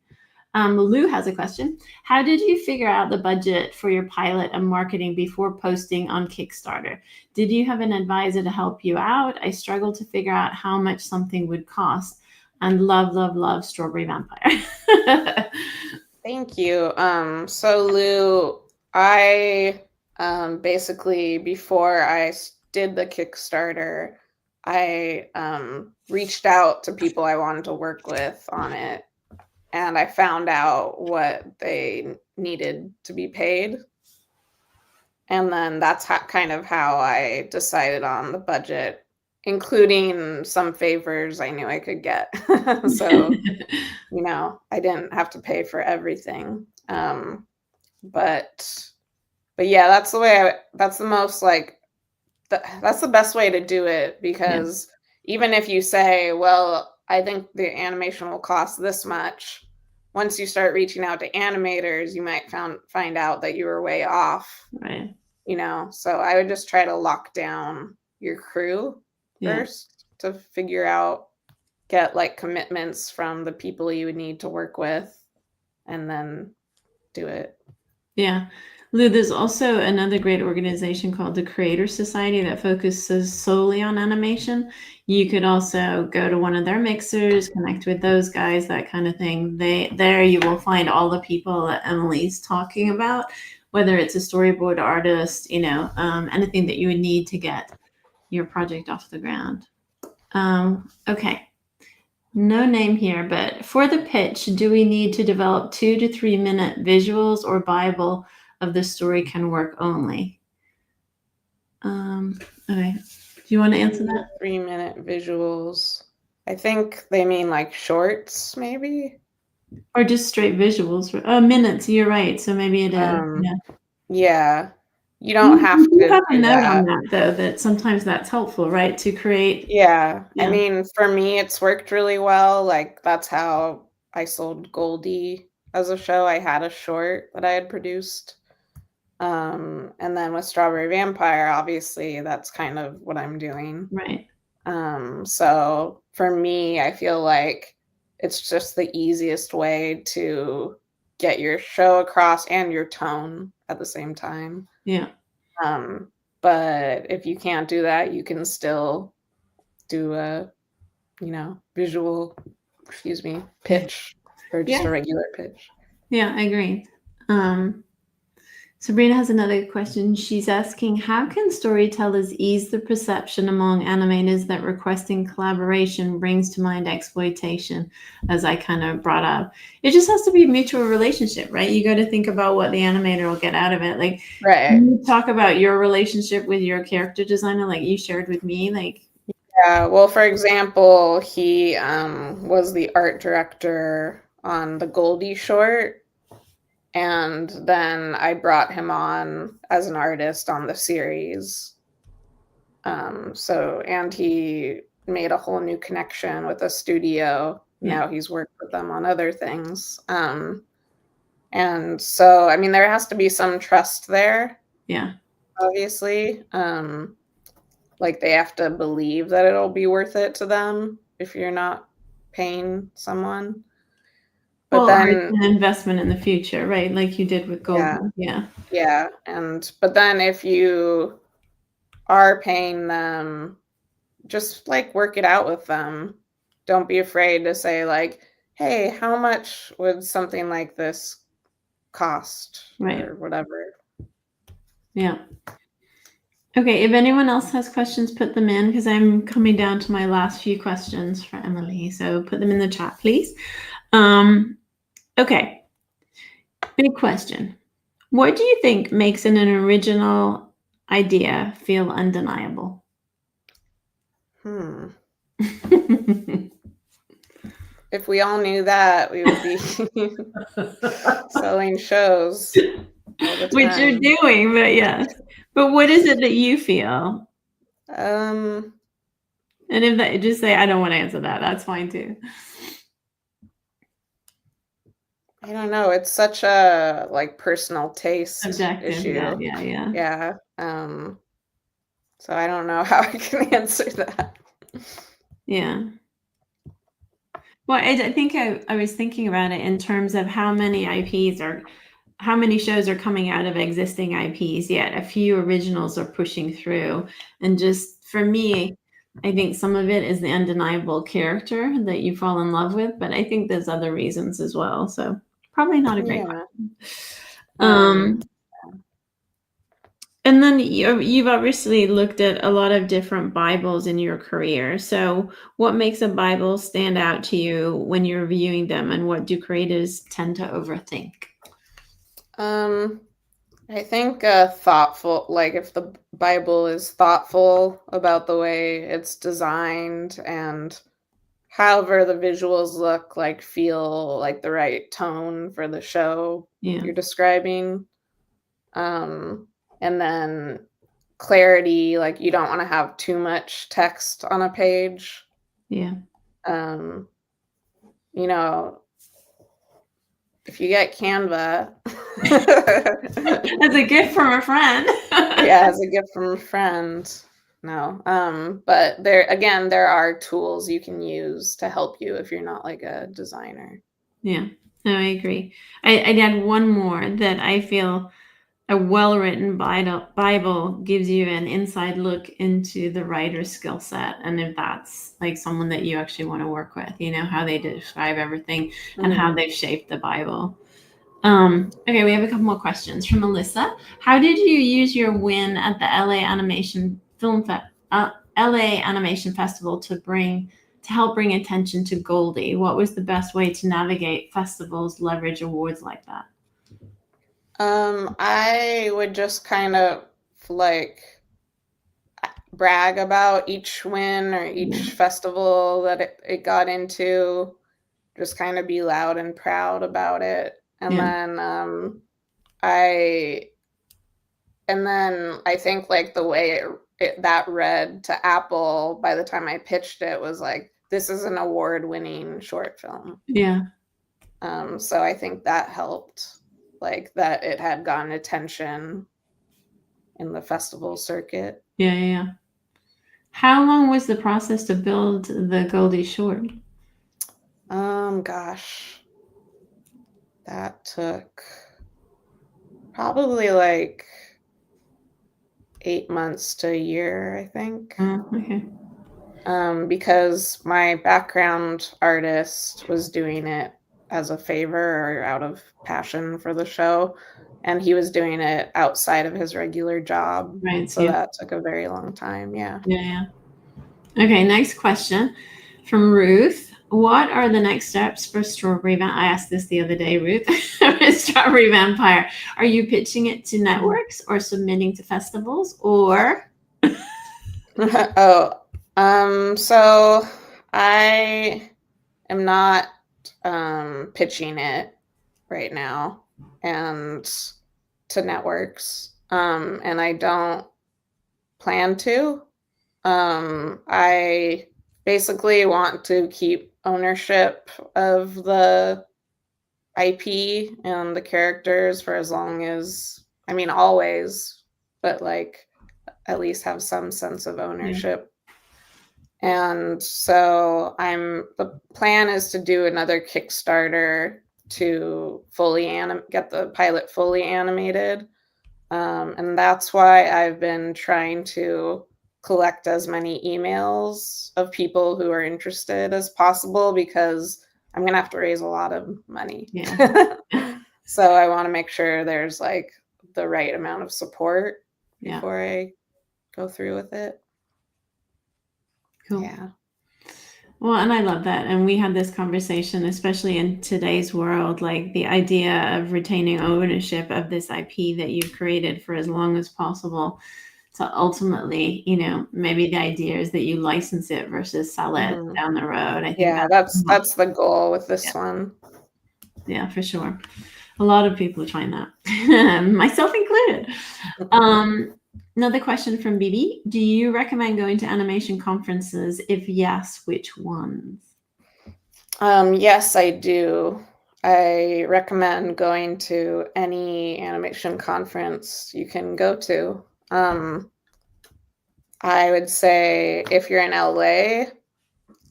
Lou has a question. How did you figure out the budget for your pilot and marketing before posting on Kickstarter? Did you have an advisor to help you out? I struggled to figure out how much something would cost. And love Strawberry Vampire. Thank you. So Lou, I basically, before I did the Kickstarter, I reached out to people I wanted to work with on it, and I found out what they needed to be paid. And then that's kind of how I decided on the budget, including some favors I knew I could get. So, I didn't have to pay for everything. But yeah, that's the way that's the most that's the best way to do it, because even if you say, well, I think the animation will cost this much, once you start reaching out to animators, you might find out that you were way off. Right. So I would just try to lock down your crew first to figure out, get like commitments from the people you would need to work with, and then do it. Yeah. Lou, there's also another great organization called the Creator Society that focuses solely on animation. You could also go to one of their mixers, connect with those guys, that kind of thing. There you will find all the people that Emily's talking about, whether it's a storyboard artist, anything that you would need to get your project off the ground. Okay. No name here, but for the pitch, do we need to develop 2 to 3 minute visuals or Bible of the story can work only? Okay. Do you want to answer that? 3-minute visuals. I think they mean like shorts, maybe? Or just straight visuals. Minutes, you're right. So maybe it is. Yeah. You don't have to You have a do note that. on that, though, that sometimes that's helpful, right? To create. Yeah. I mean, for me, it's worked really well. Like, that's how I sold Goldie as a show. I had a short that I had produced. And then with Strawberry Vampire, obviously, that's kind of what I'm doing. Right. So for me, I feel like it's just the easiest way to get your show across and your tone at the same time. Yeah. But if you can't do that, you can still do a, visual, pitch, or just a regular pitch. Yeah, I agree. Sabrina has another question. She's asking, how can storytellers ease the perception among animators that requesting collaboration brings to mind exploitation, as I kind of brought up? It just has to be a mutual relationship, right? You got to think about what the animator will get out of it. Like, Right. you talk about your relationship with your character designer, like you shared with me, like. Yeah, well, for example, he was the art director on the Goldie short, and then I brought him on as an artist on the series. And he made a whole new connection with a studio. Yeah. Now he's worked with them on other things. And so, I mean, there has to be some trust there. Yeah. Obviously. Like they have to believe that it'll be worth it to them if you're not paying someone. But Well, or it's then, an investment in the future, right? Like you did with Goldie. Yeah. yeah. But then if you are paying them, just like work it out with them. Don't be afraid to say, like, hey, how much would something like this cost Right. or whatever? Yeah. Okay, if anyone else has questions, put them in because I'm coming down to my last few questions for Emily. So put them in the chat, please. Okay. Big question. What do you think makes an original idea feel undeniable? If we all knew that, we would be selling shows all the time. Which you're doing, but yeah. But what is it that you feel? And if that, just say, I don't want to answer that. That's fine too. I don't know. It's such a like personal taste Subjective. issue. Yeah. So I don't know how I can answer that. Yeah. Well, I think I was thinking about it in terms of how many shows are coming out of existing IPs, yet a few originals are pushing through. And just for me, I think some of it is the undeniable character that you fall in love with, but I think there's other reasons as well. So probably not a great question. And then you've obviously looked at a lot of different Bibles in your career. So what makes a Bible stand out to you when you're viewing them, and what do creators tend to overthink? I think thoughtful, like if the Bible is thoughtful about the way it's designed and however the visuals look, like feel like the right tone for the show you're describing. And then clarity, like you don't want to have too much text on a page. Yeah. You know, if you get Canva as a gift from a friend. Yeah, as a gift from a friend. No. But there are tools you can use to help you if you're not like a designer. Yeah. No, I agree. I'd add one more that I feel a well-written Bible gives you an inside look into the writer's skill set, and if that's like someone that you actually want to work with, how they describe everything and how they've shaped the Bible. Okay, we have a couple more questions from Alyssa. How did you use your win at the LA Animation Festival to help bring attention to Goldie? What was the best way to navigate festivals, leverage awards like that? I would just kind of like brag about each win or each festival that it got into, just kind of be loud and proud about it. And then I think like the way that read to Apple by the time I pitched it was like, this is an award-winning short film. Yeah. So I think that helped, like that it had gotten attention in the festival circuit. Yeah. How long was the process to build the Goldie short? Gosh, that took probably like 8 months to a year, I think. Okay. Because my background artist was doing it as a favor or out of passion for the show. And he was doing it outside of his regular job. Right. So that took a very long time. Yeah. Yeah. Okay, next question from Ruth. What are the next steps for Strawberry Vampire? I asked this the other day, Ruth. Strawberry Vampire. Are you pitching it to networks or submitting to festivals or? So I am not pitching it right now and to networks. And I don't plan to. I basically want to keep ownership of the IP and the characters for as long as, I mean, always, but like at least have some sense of ownership. And so the plan is to do another Kickstarter to get the pilot fully animated. And that's why I've been trying to collect as many emails of people who are interested as possible, because I'm going to have to raise a lot of money. Yeah. So I want to make sure there's like the right amount of support before I go through with it. Cool. Yeah. Well, and I love that. And we had this conversation, especially in today's world, like the idea of retaining ownership of this IP that you've created for as long as possible. So ultimately, maybe the idea is that you license it versus sell it down the road. I think that's the goal with this one. Yeah, for sure. A lot of people are trying that, myself included. Another question from Bibi. Do you recommend going to animation conferences? If yes, which ones? Yes, I do. I recommend going to any animation conference you can go to. I would say if you're in LA,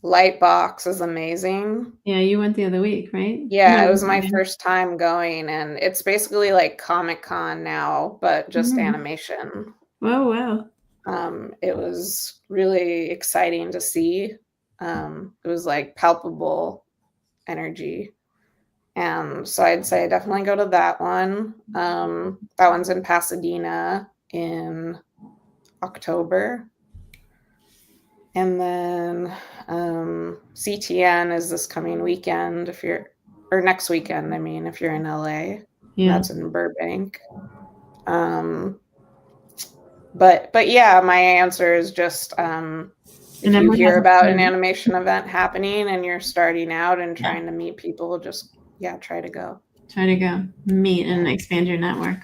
Lightbox is amazing. Yeah, you went the other week, right? Yeah, it was my first time going, and it's basically like Comic-Con now, but just animation. Oh, wow. It was really exciting to see. It was like palpable energy. And so I'd say definitely go to that one. That one's in Pasadena in October. And then CTN is this coming weekend or next weekend, I mean, if you're in LA. Yeah. That's in Burbank. But yeah, my answer is just if you hear about an animation event happening and you're starting out and trying to meet people, just try to go. Try to go meet and expand your network.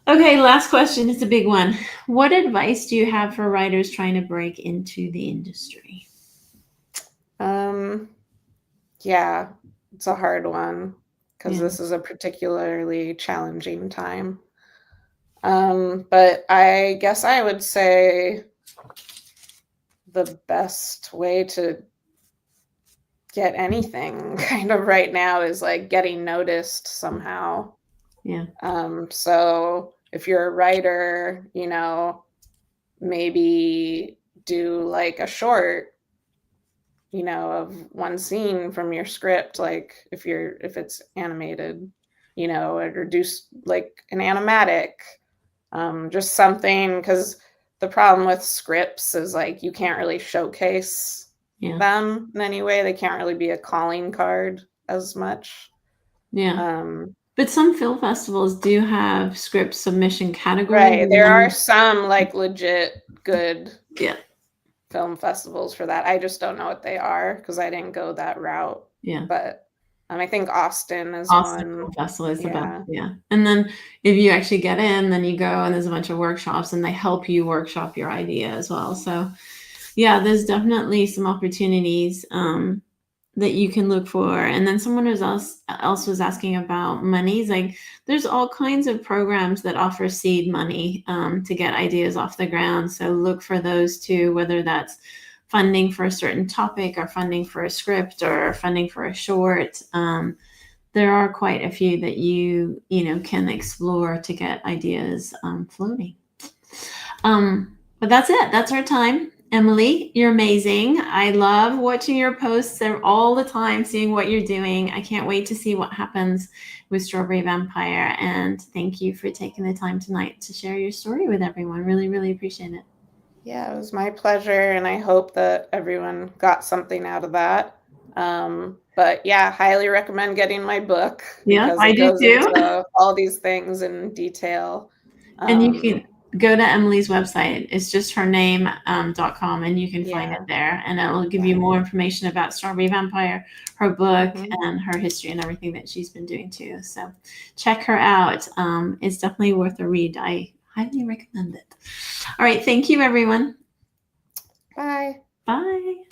Okay, last question. It's a big one. What advice do you have for writers trying to break into the industry? Yeah, it's a hard one because this is a particularly challenging time. But I guess I would say the best way to get anything kind of right now is like getting noticed somehow. Yeah. So if you're a writer, maybe do like a short, of one scene from your script, like if it's animated, or do like an animatic, just something, because the problem with scripts is like you can't really showcase them in any way. They can't really be a calling card as much. But some film festivals do have script submission categories. Right. There are some like legit good film festivals for that. I just don't know what they are because I didn't go that route. Yeah. But I think Austin is Film Festival is the best. Yeah. And then if you actually get in, then you go and there's a bunch of workshops and they help you workshop your idea as well. So yeah, there's definitely some opportunities that you can look for. And then someone else was asking about monies. Like there's all kinds of programs that offer seed money to get ideas off the ground. So look for those too, whether that's funding for a certain topic or funding for a script or funding for a short. There are quite a few that you can explore to get ideas floating. But that's it. That's our time. Emily, you're amazing. I love watching your posts all the time, seeing what you're doing. I can't wait to see what happens with Strawberry Vampire. And thank you for taking the time tonight to share your story with everyone. Really, really appreciate it. Yeah, it was my pleasure, and I hope that everyone got something out of that. But yeah, highly recommend getting my book Yeah, because I it do goes too. into all these things in detail. And you can go to Emily's website. It's just her name .com, and you can find Yeah. it there. And it'll give you more information about Strawberry Vampire, her book, Mhm. and her history and everything that she's been doing too. So check her out. It's definitely worth a read. I highly recommend it. All right. Thank you, everyone. Bye. Bye.